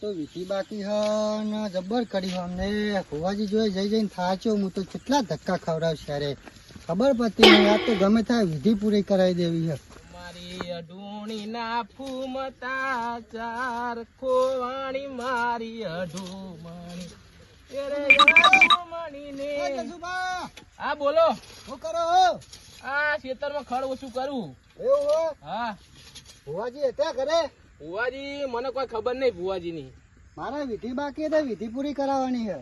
તો વિધિ બાકી હ ને જબ્બર કરી અમને ભુવાજી જોઈ જઈને થાચ્યો હું તો કેટલા ધક્કા ખવડાવશે યારે ખબર પડતી નહીં આ તો ગમે થાય વિધિ પૂરી કરાવી દેવી છે મારી અઢૂણી ના ફૂમતા ચાર ખોવાણી મારી અઢૂમણી હા બોલો શું કરો આ ખેતરમાં ખડ ઓછું કરું એવું હો હા ભુવાજી હતા ઘરે ભુવાજી મને કોઈ ખબર નહીં ભુવાજી ની મારે વિધિ બાકી હતી વિધિ પૂરી કરાવવાની છે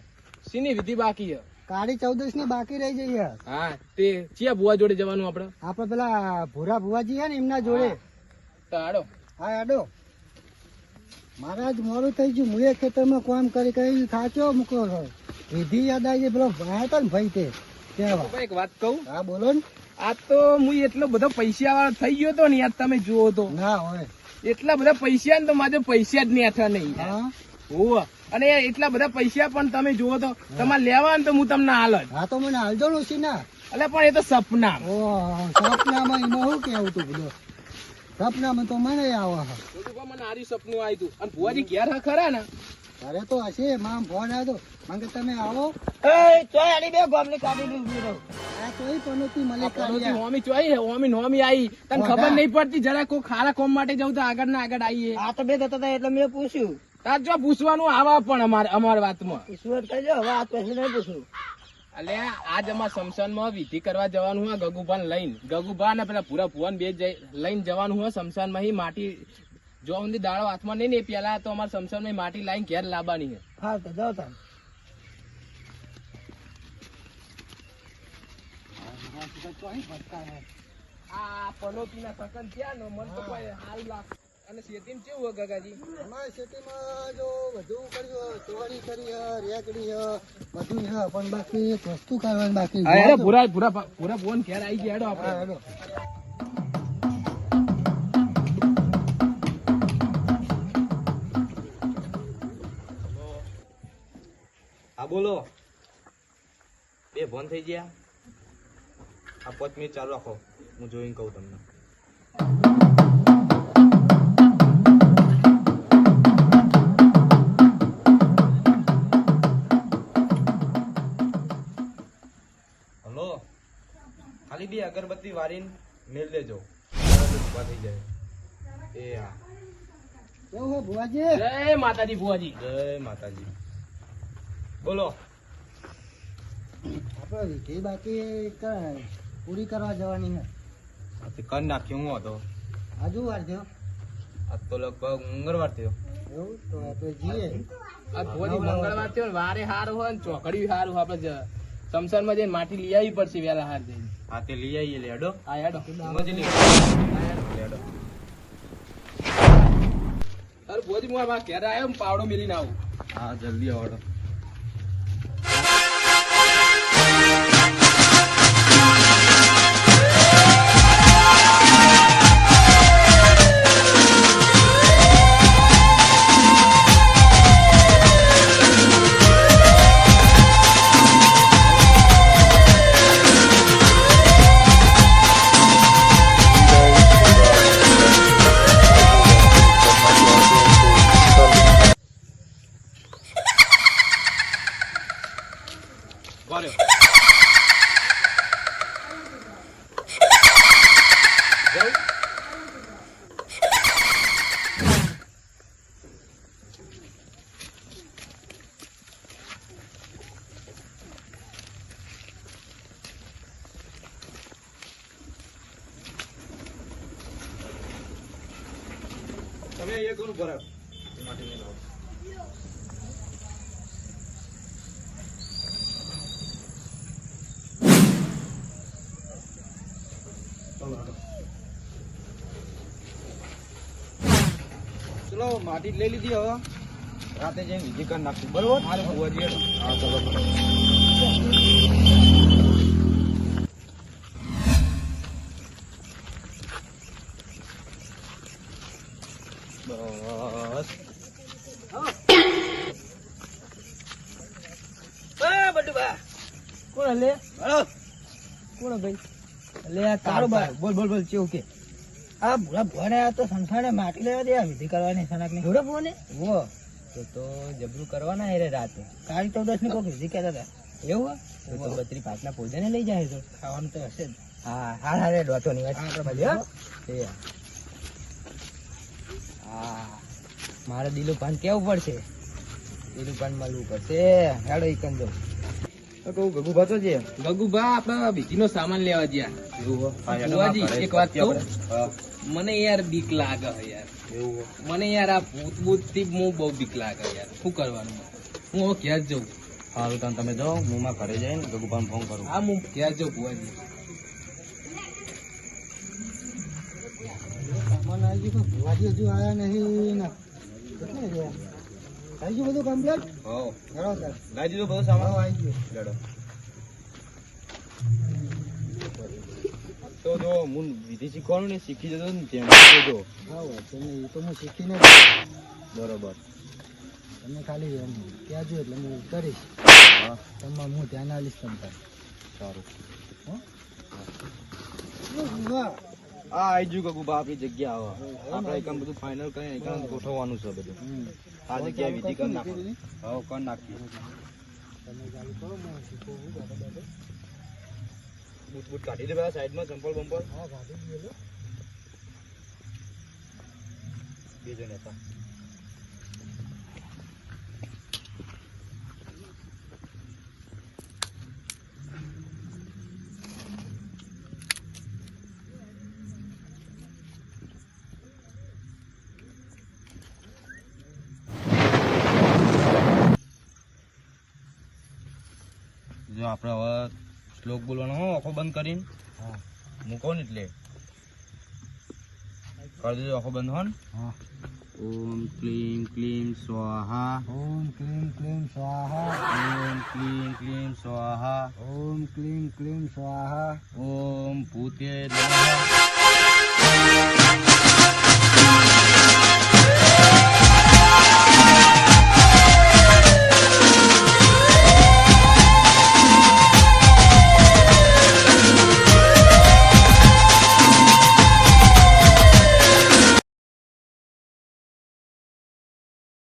શીની વિધિ બાકી છે કાળી 14 ની બાકી રહી જઈ છે હા તે ચિયા ભુવા જોડે જવાનું આપડે આપડે પેલા ભૂરા ભુવાજી છે ને એમના જોડે તો હાડો હા આડો મહારાજ મોડું થઈ ગયું હું એ ખેતરમાં કામ કરી કરી થાચો મૂકો વિધિ યાદ આવી ગઈ પેલો ભાઈ હતો ને ભાઈ તે કહેવા એક વાત કહું હા બોલો ને આ તો હું એટલો બધો પૈસા વાળો થઈ ગયો તો ને યાર તમે જુઓ તો ના હોય એટલા બધા પૈસા ને તો મારે પૈસા જ નહીં આઠા નહીં હા હોવ અને એટલા બધા પૈસા પણ તમે જુઓ તો તમારે લેવા ને તો હું તમને હાલ જ હા તો મને હાલજો ને ઓછી ના એટલે પણ એ તો સપના ઓ સપનામાં એમાં શું કેવું તું બધું સપનામાં તો મને આવે મને હારી સપનું આવ્યું હતું અને ભુવાજી ઘેર ખરા ને અરે તો હશે મામ ફોન આવ્યો તો તમે આવો હોમી ચોઈ હોમી નોમી આવી તને ખબર નહીં પડતી જરા કોઈ ખારા કોમ માટે જવું તો આગળ ના આગળ આવીએ આ તો બે થતા હતા એટલે મેં પૂછ્યું તાર જો પૂછવાનું આવા પણ અમારા વાતમાં ઈશ્વર કહેજો હવે આ પછી નહીં પૂછ્યું એટલે આજ અમારા શમશાનમાં વિધિ કરવા જવાનું હોય ગગુભાને લઈને ગગુભા ને પેલા પૂરા ભુવન બે લઈને જવાનું હોય શમશાનમાં હી માટી જો ઊંધી દાડો હાથમાં નહીં ને પેલા તો અમારા શમશાનમાં માટી લાઈને ઘેર લાવવાની છે હા તો જાઓ તમે આ પનોતીના સકન થયા ને મન તો કોઈ હાલ લાગ અને શેતીમાં કેવું હોય ગગાજી અમારી ખેતીમાં જો બધું કર્યું ચોરી કરી રેકડી બધું છે પણ બાકી એક વસ્તુ કરવાની બાકી પૂરા ભુવન ઘેર આવી ગયા આપણે હા બોલો બે ફોન થઈ ગયા આ 5 મિનિટ ચાલુ રાખો હું જોઈને કહું તમને હલો ખાલી બે અગરબત્તી વારીને મેલ દેજો ઉભા થઈ જાય એ હા કેવું હે ભુવાજી જય માતાજી ભુવાજી જય માતાજી બોલો આપણે વિધિ બાકી પૂરી કરવા જવાની છે કર નાખ્યું હું હતો આજુ વાર થયો આ તો લગભગ મંગળવાર થયો એવું તો આપણે જઈએ આ ભુવાજી મંગળવાર થયો ને વારે હારું હોય ને ચોકડી હારું હોય આપણે શમશાનમાં જઈને માટી લઈ આવી પડશે વેલા હાર જઈને હા તે લઈ આવીએ લેડો હા હેડો લેડો અરે ભુવાજી હું આ ઘેર આવ્યો પાવડો મેલીને આવું હા જલ્દી આવડો તમે એ કરું બરાબર માટી નહીં લાવો ચલો માટી લઈ લીધી હવે રાતે જઈને વિધિ કરી નાખશું બરોબર મારે ભુવાજી હા ચલો બસ કોણ લે કોણ ભાઈ લે તારો બોલ બોલ બોલ કેવું કે આ ભૂરા ભુવાને આ તો સંસારે માટી લેવા દે વિધિ કરવાની સનાક ની ભૂરા ભુવાને વો તો જબરું કરવાના હે રે રાતે. કાળી 14 ની કોક વિધિ કહેતા હતા. એવું હે? તો બત્રી પાટના ભોજને લઈ જાય તો. ખાવાનું તો હશે જ. હા હા હા રે ડોતો ની વાત. હા, તો ભલે, હો. એ હા મારે દિલું પાન કેવું પડશે. દિલું પાન મળવું પડશે. હેડો ઈકન જો. તો કહું ગગુભા તો છે. ગગુભા આપણે બીજીનો સામાન લેવા ગયા. ફુવાજી, એક વાત કહું? મને યાર બીક લાગે છે યાર. એવું મને યાર આ ભૂત થી હું બહુ બીક લાગે યાર. શું કરવાનું? હું હવે ક્યાં જઉં? સારું તાન તમે જાઓ, હું મારા ઘરે જઈને ગગુભાને ફોન કરું. હા હું ક્યાં જઉં ભુવાજી? સામાન આવી ગયું પણ ભુવાજી હજુ આયા નહીં ને. કેટલે ગયા? આવી ગયું બધું કમ્પ્લીટ? હો હેડો તાર. લાવી દીધો બધો સામાન. આવી ગયું. લડો. તો જો હું વિધિ શીખવાનું ને શીખી જતો ને તેમ જો. હા વાંધો નહીં. એ તો હું શીખીને જ. બરોબર. તમે ખાલી એમ કહેજો એટલે હું કરીશ. હા તમારે હું ધ્યાન આલીશ તમ તાર. સારું. હો? વાહ. આ આવી ગયું ગગુભા આપણી જગ્યા હવે. આપણે એકમ બધું ફાઇનલ કરીને એકમ ગોઠવવાનું છે બધું. આ જગ્યાએ વિધિ કરી નાખો. હા કરી નાખીએ. તમે ચાલુ કરો હું શીખું હું બેઠો બેઠો. બૂટ બૂટ કાઢી દે પેલા સાઈડમાં ચંપલ બંપલ. હા ગાડી ગયેલો. બીજો નેતા. જો આપણે હવે શ્લોક બોલવાનો હો આંખો બંધ કરીને. હા મૂકો ને એટલે કરી દેજો આંખો બંધ હો ને. હા. ઓમ ક્લીમ ક્લીમ સ્વાહા. ઓમ ક્લીમ ક્લીમ સ્વાહા. ઓમ ક્લીમ ક્લીમ સ્વાહા. ઓમ ક્લીમ ક્લીમ સ્વાહા. ઓમ ભૂતે નમઃ.